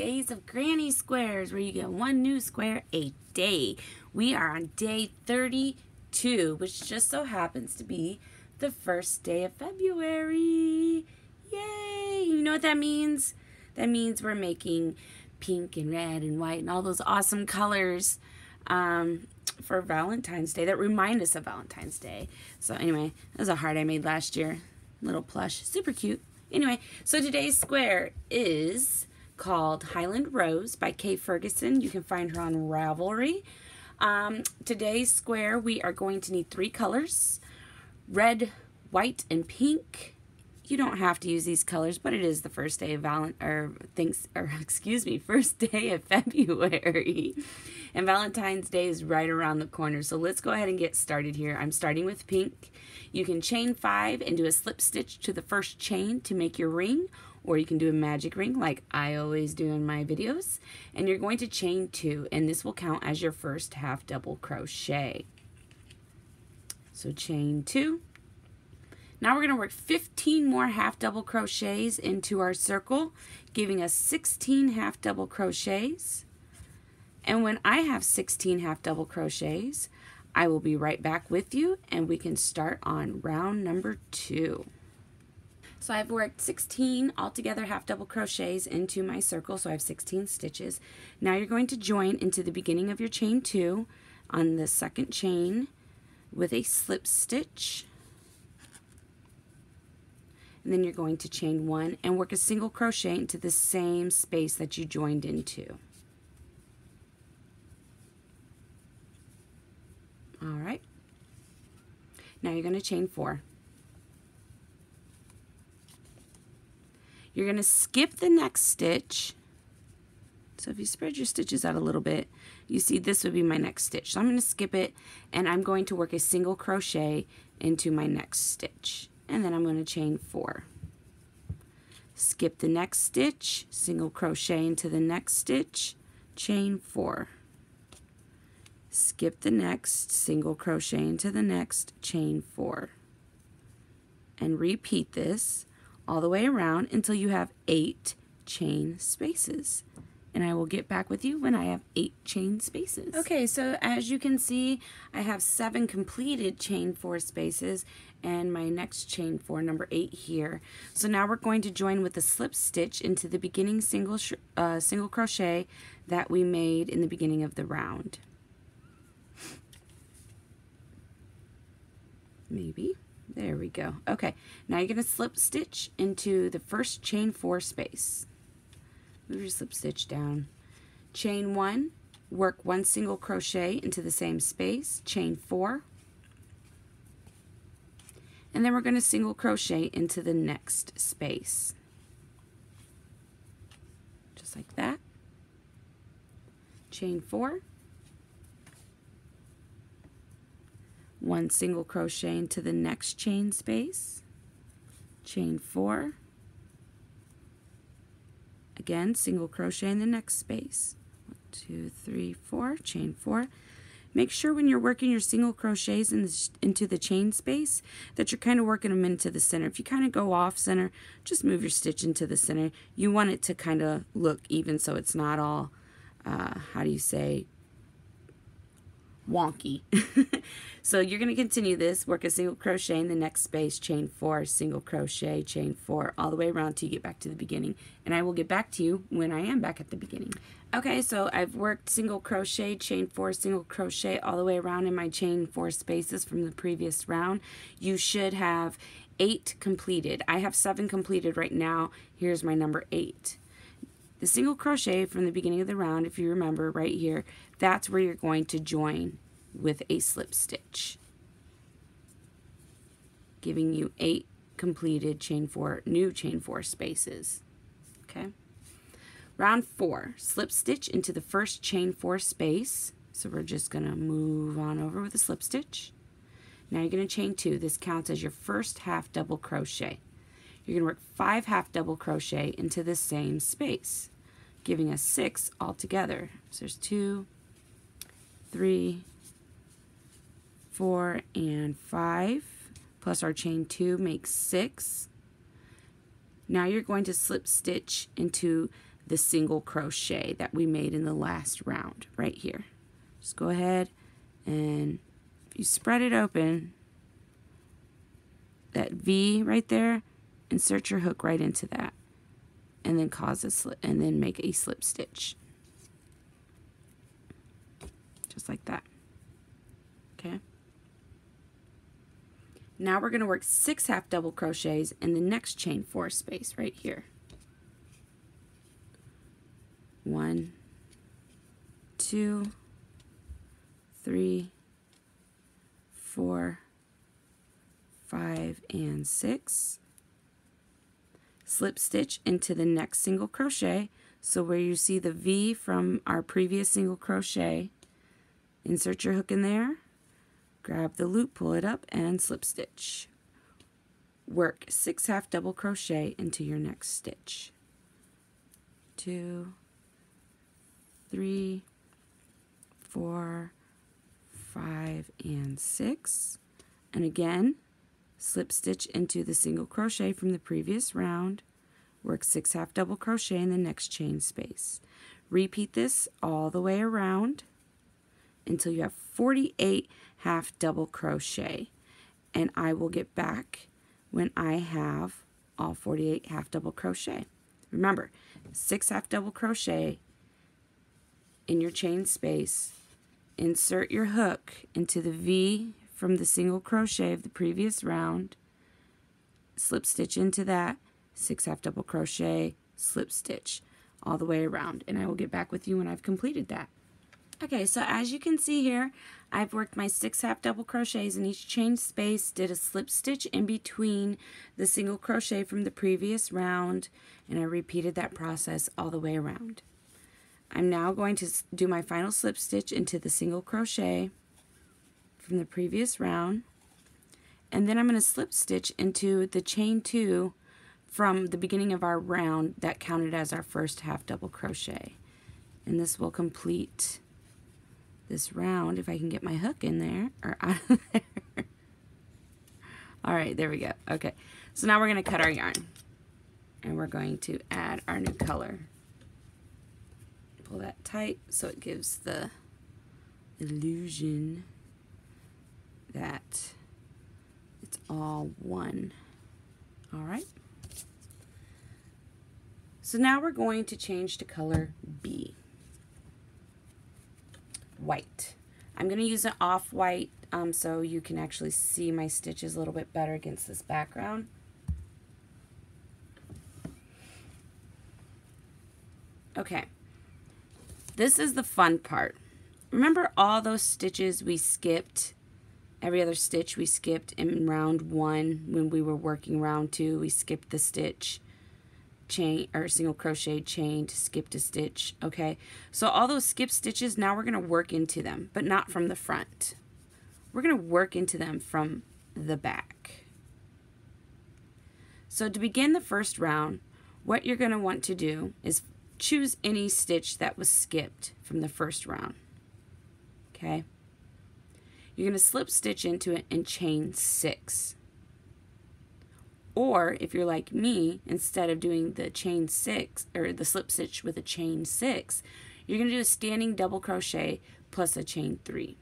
Days of Granny Squares, where you get one new square a day. We are on day 32, which just so happens to be the first day of February. Yay! You know what that means? That means we're making pink and red and white and all those awesome colors for Valentine's Day that remind us of Valentine's Day. So anyway, that was a heart I made last year. Little plush, super cute. Anyway, so today's square is called Highland Rose by Kay Ferguson. You can find her on Ravelry. Today's square, we are going to need 3 colors: red, white, and pink. You don't have to use these colors, but it is the first day of first day of February. And Valentine's Day is right around the corner. So let's go ahead and get started here. I'm starting with pink. You can chain 5 and do a slip stitch to the first chain to make your ring, or you can do a magic ring like I always do in my videos. And you're going to chain 2, and this will count as your first half double crochet. So chain 2. Now we're going to work 15 more half double crochets into our circle, giving us 16 half double crochets. And when I have 16 half double crochets, I will be right back with you and we can start on round number 2. So I've worked 16 altogether half double crochets into my circle, so I have 16 stitches. Now you're going to join into the beginning of your chain 2 on the second chain with a slip stitch. And then you're going to chain 1 and work a single crochet into the same space that you joined into. Alright. Now you're going to chain 4. You're going to skip the next stitch. So if you spread your stitches out a little bit, you see this would be my next stitch. So I'm going to skip it and I'm going to work a single crochet into my next stitch. And then I'm going to chain 4. Skip the next stitch, single crochet into the next stitch, chain 4. Skip the next, single crochet into the next, chain 4. And repeat this all the way around until you have 8 chain spaces. And I will get back with you when I have 8 chain spaces. Okay, so as you can see, I have 7 completed chain 4 spaces and my next chain 4, number 8 here. So now we're going to join with a slip stitch into the beginning single crochet that we made in the beginning of the round. Maybe. There we go. Okay, now you're going to slip stitch into the first chain 4 space. Move your slip stitch down. Chain 1, work 1 single crochet into the same space, chain 4, and then we're going to single crochet into the next space. Just like that. Chain 4, 1 single crochet into the next chain space, chain 4, again single crochet in the next space, 1, 2, 3, 4, chain 4. Make sure when you're working your single crochets into the chain space that you're kind of working them into the center. If you kind of go off center, just move your stitch into the center. You want it to kind of look even so it's not all, how do you say, wonky. So you're going to continue this, work a single crochet in the next space, chain 4, single crochet, chain 4, all the way around till you get back to the beginning. And I will get back to you when I am back at the beginning. Okay, so I've worked single crochet, chain 4, single crochet all the way around in my chain 4 spaces from the previous round. You should have 8 completed. I have 7 completed right now. Here's my number 8. The single crochet from the beginning of the round, if you remember right here, that's where you're going to join with a slip stitch, giving you 8 completed new chain 4 spaces. Okay. Round 4, slip stitch into the first chain 4 space. So we're just going to move on over with a slip stitch. Now you're going to chain 2. This counts as your first half double crochet. You're going to work 5 half double crochet into the same space, giving us 6 altogether. So there's 2, 3, 4, and 5, plus our chain 2 makes 6. Now you're going to slip stitch into the single crochet that we made in the last round right here. Just go ahead and if you spread it open, that V right there, insert your hook right into that and then cause a slip and then make a slip stitch. Just like that. Okay. Now we're going to work 6 half double crochets in the next chain 4 space right here. 1, 2, 3, 4, 5, and 6. Slip stitch into the next single crochet. So where you see the V from our previous single crochet, insert your hook in there, grab the loop, pull it up, and slip stitch. Work 6 half double crochet into your next stitch. 2, 3, 4, 5, and 6. And again, slip stitch into the single crochet from the previous round. Work 6 half double crochet in the next chain space. Repeat this all the way around until you have 48 half double crochet, and I will get back when I have all 48 half double crochet. Remember, 6 half double crochet in your chain space, insert your hook into the V from the single crochet of the previous round, slip stitch into that, 6 half double crochet, slip stitch all the way around, and I will get back with you when I've completed that. Okay, so as you can see here, I've worked my 6 half double crochets in each chain space, did a slip stitch in between the single crochet from the previous round, and I repeated that process all the way around. I'm now going to do my final slip stitch into the single crochet from the previous round, and then I'm going to slip stitch into the chain 2 from the beginning of our round that counted as our first half double crochet, and this will complete this round if I can get my hook in there or out of there. Alright, there we go. Okay, so now we're going to cut our yarn and we're going to add our new color. Pull that tight so it gives the illusion that it's all one. Alright, so now we're going to change to color B. White. I'm going to use an off-white so you can actually see my stitches a little bit better against this background. Okay, this is the fun part. Remember all those stitches we skipped? Every other stitch we skipped in round 1 when we were working round 2. We skipped the stitch, chain or single crochet, chained, skipped a stitch. Okay, so all those skip stitches, now we're going to work into them, but not from the front. We're going to work into them from the back. So to begin the first round, what you're going to want to do is choose any stitch that was skipped from the first round. Okay, you're going to slip stitch into it and chain 6. Or if you're like me, instead of doing the chain 6 or the slip stitch with a chain 6, you're going to do a standing double crochet plus a chain 3.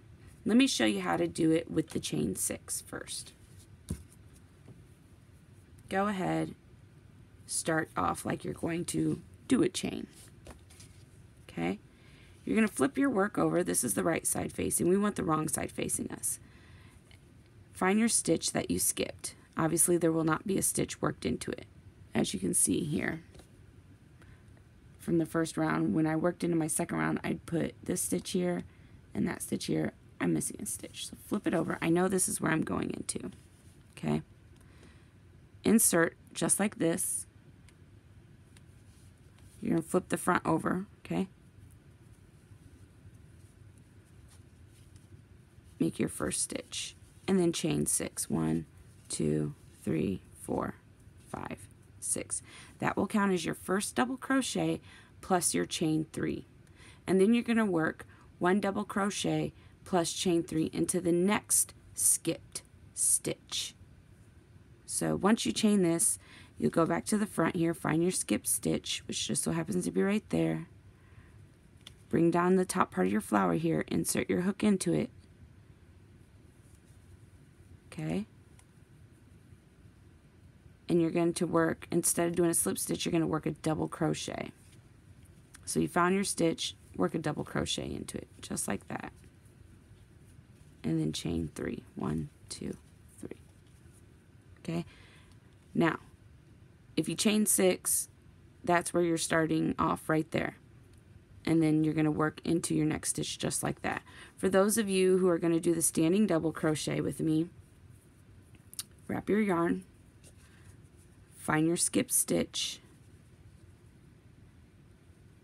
Let me show you how to do it with the chain 6 first. Go ahead, start off like you're going to do a chain. Okay, you're going to flip your work over. This is the right side facing. We want the wrong side facing us. Find your stitch that you skipped. Obviously, there will not be a stitch worked into it, as you can see here. From the first round, when I worked into my second round, I'd put this stitch here and that stitch here. I'm missing a stitch, so flip it over. I know this is where I'm going into. Okay. Insert just like this. You're going to flip the front over, okay? Make your first stitch, and then chain 6. 1, 2, 3, 4, 5, 6. That will count as your first double crochet plus your chain 3. And then you're going to work 1 double crochet plus chain 3 into the next skipped stitch. So once you chain this, You'll go back to the front here, find your skip stitch, which just so happens to be right there. Bring down the top part of your flower here, insert your hook into it. Okay? And you're going to work, instead of doing a slip stitch, you're going to work a double crochet. So you found your stitch, work a double crochet into it, just like that. And then chain 3. 1, 2, 3. Okay? Now, if you chain 6, that's where you're starting off right there. And then you're going to work into your next stitch just like that. For those of you who are going to do the standing double crochet with me, wrap your yarn, find your skip stitch,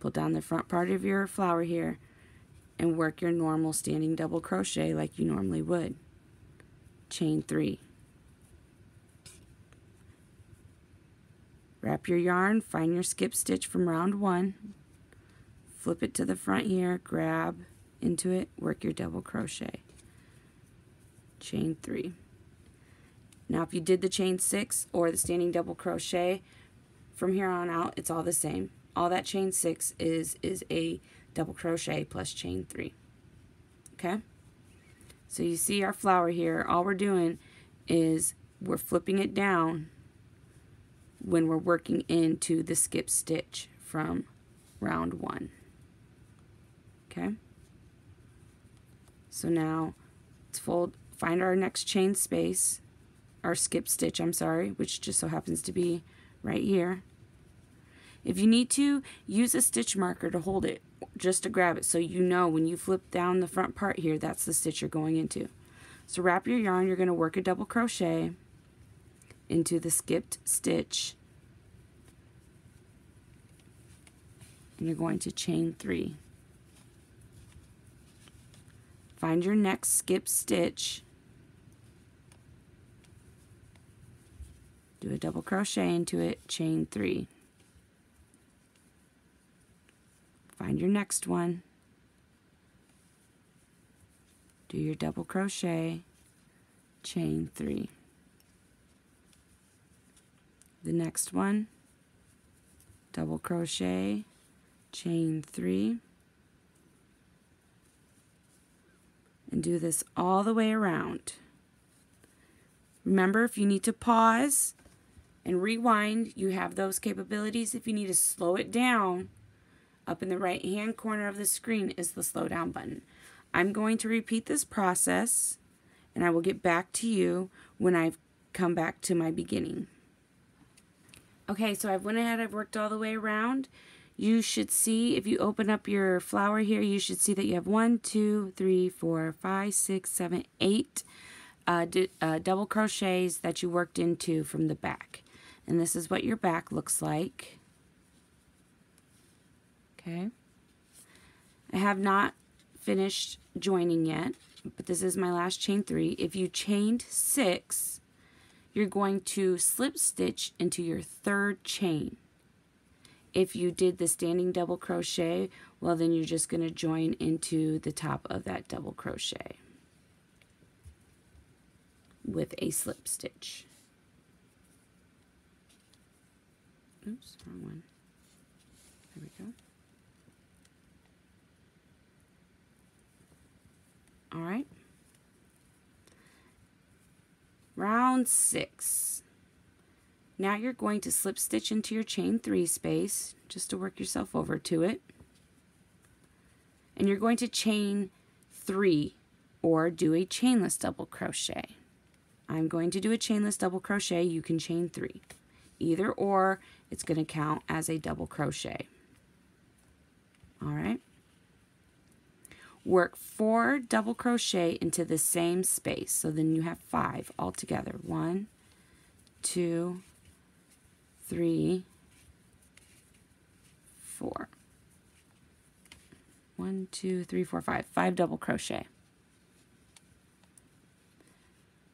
pull down the front part of your flower here, and work your normal standing double crochet like you normally would. Chain 3. Wrap your yarn, find your skip stitch from round 1, flip it to the front here, grab into it, work your double crochet. Chain 3. Now if you did the chain 6 or the standing double crochet, from here on out it's all the same. All that chain 6 is a double crochet plus chain 3. Okay? So you see our flower here, all we're doing is we're flipping it down when we're working into the skip stitch from round 1. Okay? So now let's find our next chain space, our skip stitch, I'm sorry, which just so happens to be right here. If you need to, use a stitch marker to hold it, just to grab it, so you know when you flip down the front part here, that's the stitch you're going into. So wrap your yarn, you're going to work a double crochet into the skipped stitch, and you're going to chain 3. Find your next skip stitch, do a double crochet into it, chain 3. Find your next one, do your double crochet, chain 3. The next one, double crochet, chain 3, and do this all the way around. Remember, if you need to pause and rewind, you have those capabilities. If you need to slow it down, up in the right hand corner of the screen is the slow down button. I'm going to repeat this process, and I will get back to you when I've come back to my beginning. Okay, so I've went ahead, I've worked all the way around. You should see, if you open up your flower here, you should see that you have 1, 2, 3, 4, 5, 6, 7, 8 double crochets that you worked into from the back. And this is what your back looks like. Okay. I have not finished joining yet, but this is my last chain 3. If you chained 6, you're going to slip stitch into your 3rd chain. If you did the standing double crochet, well then you're just going to join into the top of that double crochet with a slip stitch. Oops, wrong one. There we go. All right. Round 6. Now you're going to slip stitch into your chain 3 space just to work yourself over to it. And you're going to chain 3 or do a chainless double crochet. I'm going to do a chainless double crochet. You can chain 3. Either or, it's going to count as a double crochet. All right. Work 4 double crochet into the same space. So then you have 5 altogether. 1, 2, 3, 4. 1, 2, 3, 4, 5. 5 double crochet.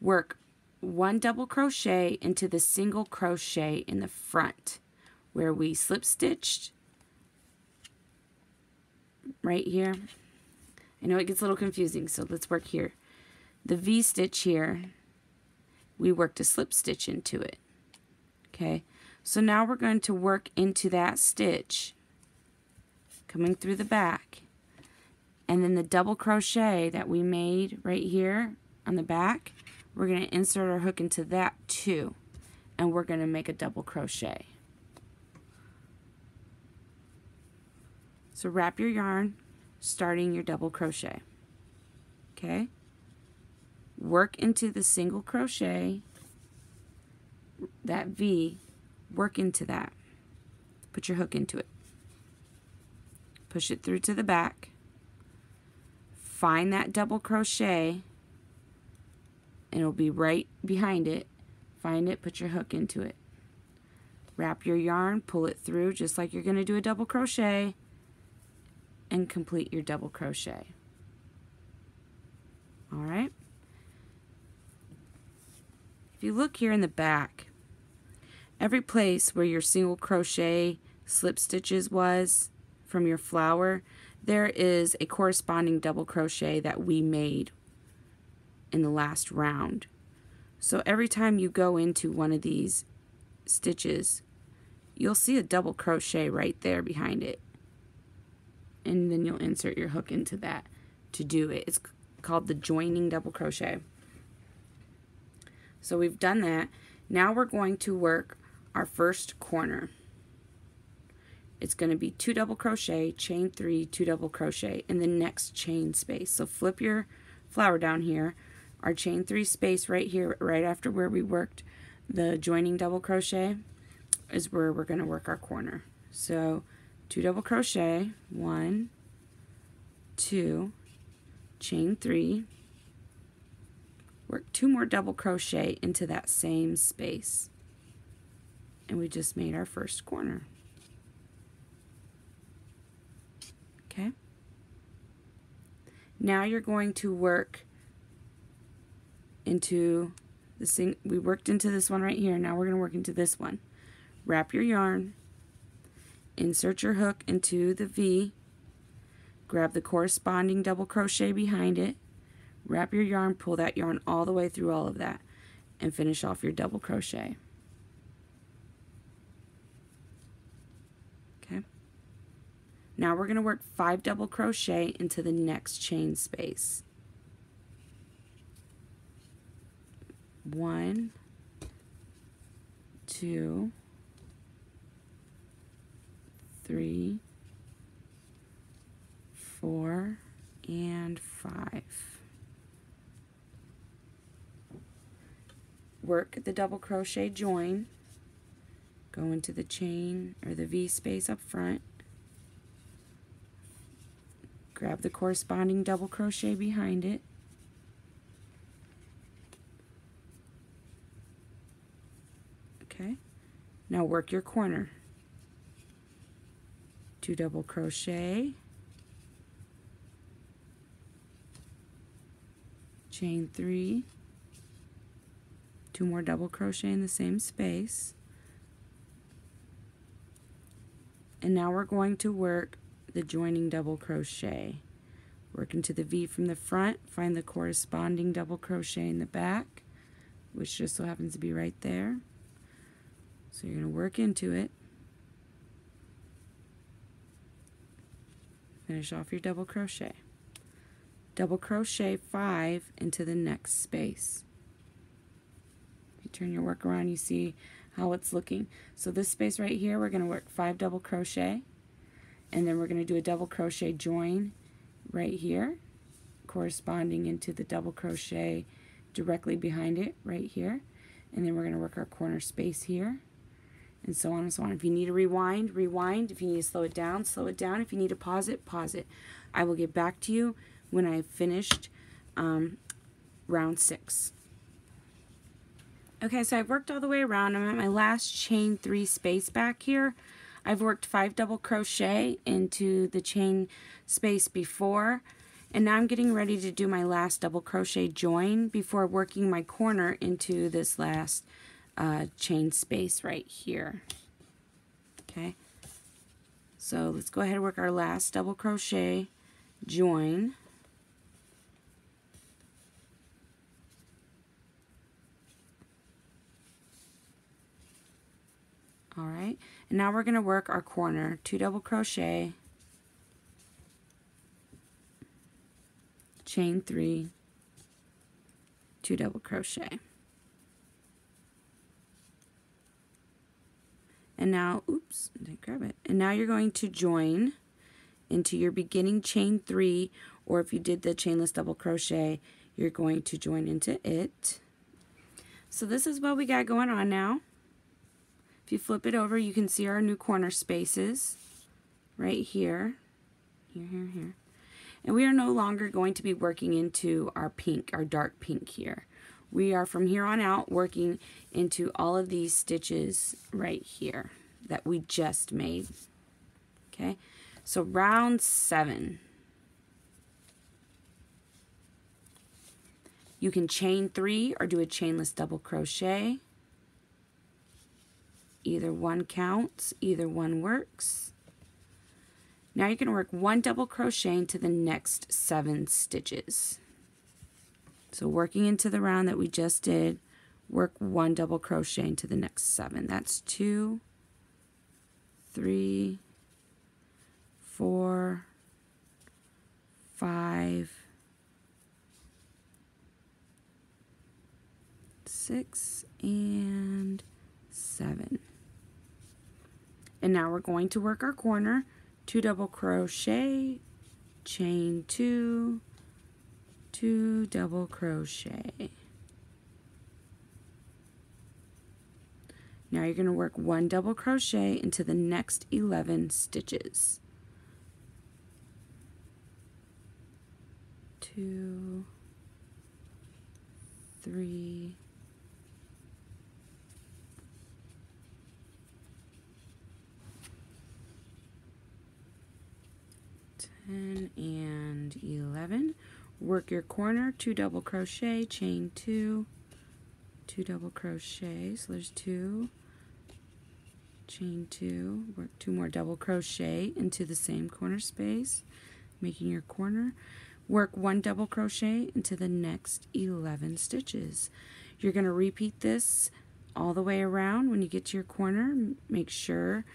Work 1 double crochet into the single crochet in the front where we slip stitched right here. I know it gets a little confusing, so let's work here. The V stitch here, we worked a slip stitch into it. Okay, So now we're going to work into that stitch coming through the back, and then the double crochet that we made right here on the back, we're going to insert our hook into that too, and we're going to make a double crochet. So wrap your yarn, starting your double crochet. Okay? Work into the single crochet, that V, work into that. Put your hook into it. Push it through to the back. Find that double crochet, and it'll be right behind it. Find it, put your hook into it. Wrap your yarn, pull it through just like you're going to do a double crochet, and complete your double crochet. Alright? If you look here in the back, every place where your single crochet slip stitches was from your flower, there is a corresponding double crochet that we made in the last round. So every time you go into one of these stitches, you'll see a double crochet right there behind it. And then you'll insert your hook into that to do it. It's called the joining double crochet. So we've done that. Now we're going to work our first corner. It's going to be 2 double crochet, chain 3, 2 double crochet in the next chain space. So flip your flower down here. Our chain 3 space right here, right after where we worked the joining double crochet, is where we're going to work our corner. So 2 double crochet, 1, 2, chain 3, work 2 more double crochet into that same space, and we just made our first corner. Okay, now you're going to work into the we worked into this one right here. Now we're going to work into this one. Wrap your yarn, insert your hook into the V, grab the corresponding double crochet behind it, wrap your yarn, pull that yarn all the way through all of that, and finish off your double crochet. Okay. Now we're going to work 5 double crochet into the next chain space. 1, 2, 3, 4, and 5. Work the double crochet join, go into the chain or the V space up front, grab the corresponding double crochet behind it, okay, now work your corner. 2 double crochet, chain 3, 2 more double crochet in the same space, and now we're going to work the joining double crochet. Work into the V from the front, find the corresponding double crochet in the back, which just so happens to be right there. So you're going to work into it, finish off your double crochet. Double crochet 5 into the next space. If you turn your work around, you see how it's looking. So this space right here, we're going to work 5 double crochet, and then we're going to do a double crochet join right here, corresponding into the double crochet directly behind it right here, and then we're going to work our corner space here, and so on and so on. If you need to rewind, rewind. If you need to slow it down, slow it down. If you need to pause it, pause it. I will get back to you when I've finished round 6. Okay, so I've worked all the way around. I'm at my last chain 3 space back here. I've worked 5 double crochet into the chain space before, and now I'm getting ready to do my last double crochet join before working my corner into this last chain space right here. Okay, so let's go ahead and work our last double crochet join. All right, and now we're going to work our corner. 2 double crochet, chain 3, 2 double crochet. And now, oops, I didn't grab it. And now you're going to join into your beginning chain 3, or if you did the chainless double crochet, you're going to join into it. So this is what we got going on now. If you flip it over, you can see our new corner spaces right here, here. And we are no longer going to be working into our pink, our dark pink here. We are from here on out working into all of these stitches right here that we just made. Okay, so round 7. You can chain 3 or do a chainless double crochet. Either one counts, either one works. Now you're going to work 1 double crochet into the next 7 stitches. So working into the round that we just did, work 1 double crochet into the next 7. That's 2, 3, 4, 5, 6, and 7. And now we're going to work our corner. 2 double crochet, chain 2, 2 double crochet. Now you're going to work 1 double crochet into the next 11 stitches. 2, 3, 10 and 11. Work your corner, 2 double crochet, chain 2, 2 double crochet, so there's 2, chain 2, work 2 more double crochet into the same corner space, making your corner. Work 1 double crochet into the next 11 stitches. You're going to repeat this all the way around. When you get to your corner, make sure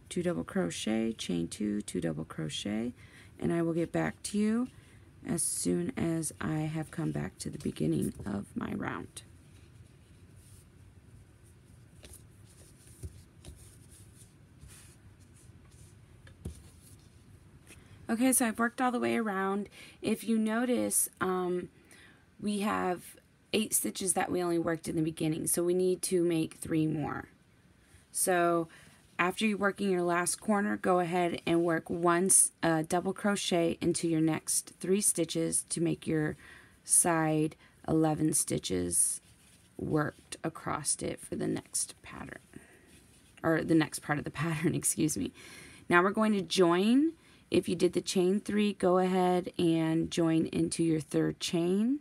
2 double crochet, chain 2, 2 double crochet, and I will get back to you as soon as I have come back to the beginning of my round. Okay, so I've worked all the way around. If you notice, we have 8 stitches that we only worked in the beginning, so we need to make 3 more. So after you're working your last corner, go ahead and work 1 double crochet into your next 3 stitches to make your side 11 stitches worked across it for the next pattern, or the next part of the pattern, excuse me. Now we're going to join. If you did the chain 3, go ahead and join into your 3rd chain.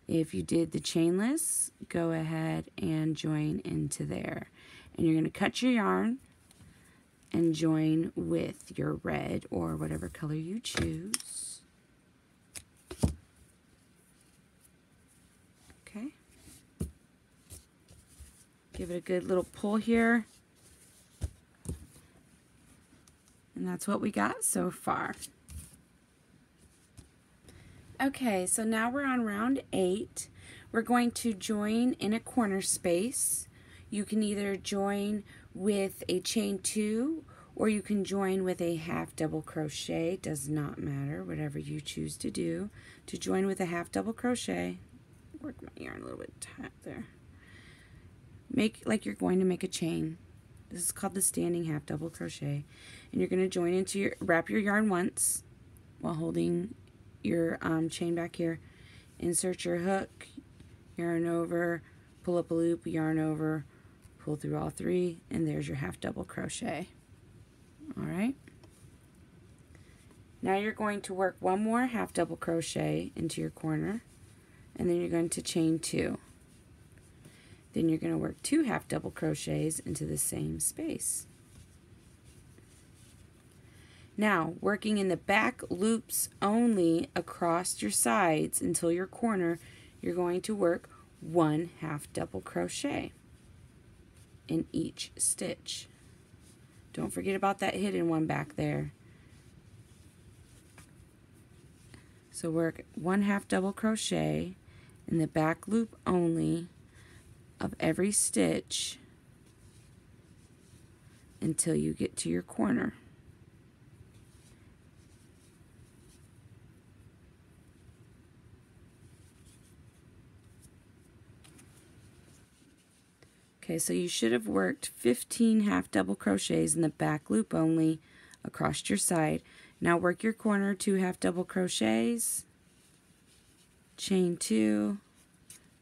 If you did the chainless, go ahead and join into there. And you're going to cut your yarn and join with your red or whatever color you choose. Okay. Give it a good little pull here. And that's what we got so far. Okay, so now we're on round 8. We're going to join in a corner space. You can either join with a chain 2 or you can join with a half double crochet. Does not matter, whatever you choose to do. To join with a half double crochet, work my yarn a little bit tight there. Make like you're going to make a chain. This is called the standing half double crochet. And you're going to join into your, wrap your yarn once while holding your chain back here. Insert your hook, yarn over, pull up a loop, yarn over, pull through all 3, and there's your half double crochet. Alright. Now you're going to work 1 more half double crochet into your corner, and then you're going to chain 2. Then you're going to work 2 half double crochets into the same space. Now, working in the back loops only across your sides until your corner, you're going to work 1 half double crochet in each stitch. Don't forget about that hidden one back there. So work 1/2 double crochet in the back loop only of every stitch until you get to your corner. Okay, so you should have worked 15 half double crochets in the back loop only across your side. Now work your corner 2 half double crochets, chain 2,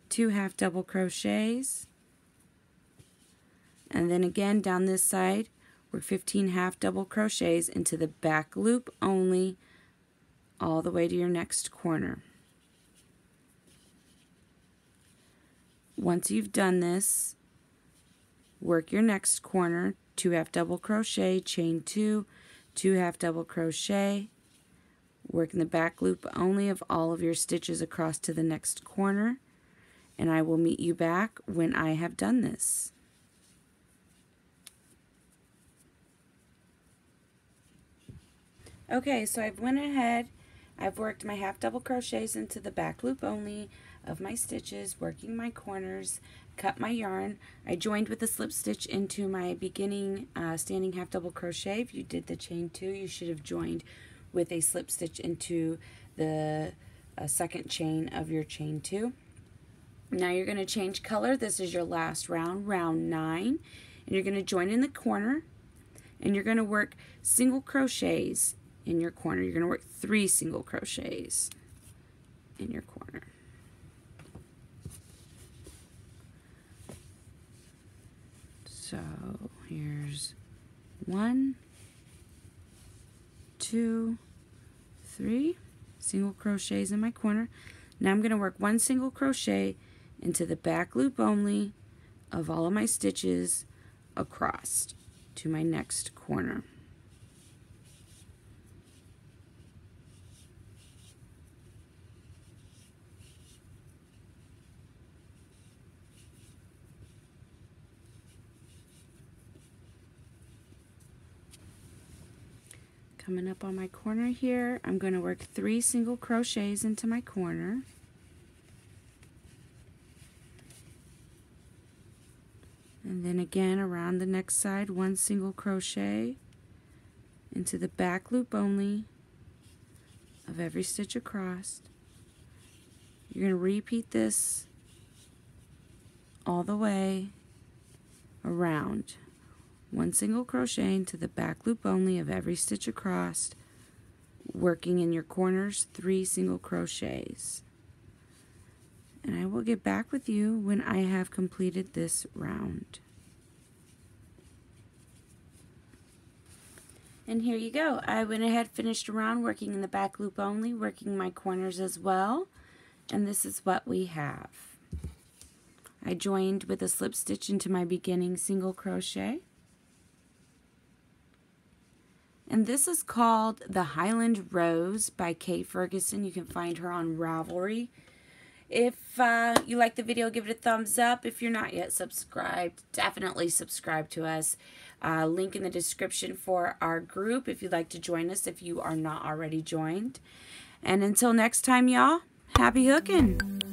2 half double crochets, and then again down this side work 15 half double crochets into the back loop only all the way to your next corner. Once you've done this, work your next corner, 2 half double crochet, chain 2, 2 half double crochet, work in the back loop only of all of your stitches across to the next corner, and I will meet you back when I have done this. Okay, so I've went ahead, I've worked my half double crochets into the back loop only of my stitches, working my corners, cut my yarn. I joined with a slip stitch into my beginning standing half double crochet. If you did the chain 2, you should have joined with a slip stitch into the second chain of your chain 2. Now you're going to change color. This is your last round, round 9, and you're going to join in the corner, and you're going to work single crochets in your corner. You're going to work 3 single crochets in your corner. So here's 1, 2, 3 single crochets in my corner. Now I'm going to work 1 single crochet into the back loop only of all of my stitches across to my next corner. Coming up on my corner here, I'm going to work 3 single crochets into my corner. And then again around the next side, 1 single crochet into the back loop only of every stitch across. You're going to repeat this all the way around. 1 single crochet into the back loop only of every stitch across, working in your corners 3 single crochets. And I will get back with you when I have completed this round. And here you go. I went ahead, finished a round working in the back loop only, working my corners as well, and this is what we have. I joined with a slip stitch into my beginning single crochet. And this is called the Highland Rose by Kay Ferguson. You can find her on Ravelry. If you like the video, give it a thumbs up. If you're not yet subscribed, definitely subscribe to us. Link in the description for our group if you'd like to join us if you are not already joined. And until next time, y'all, happy hooking!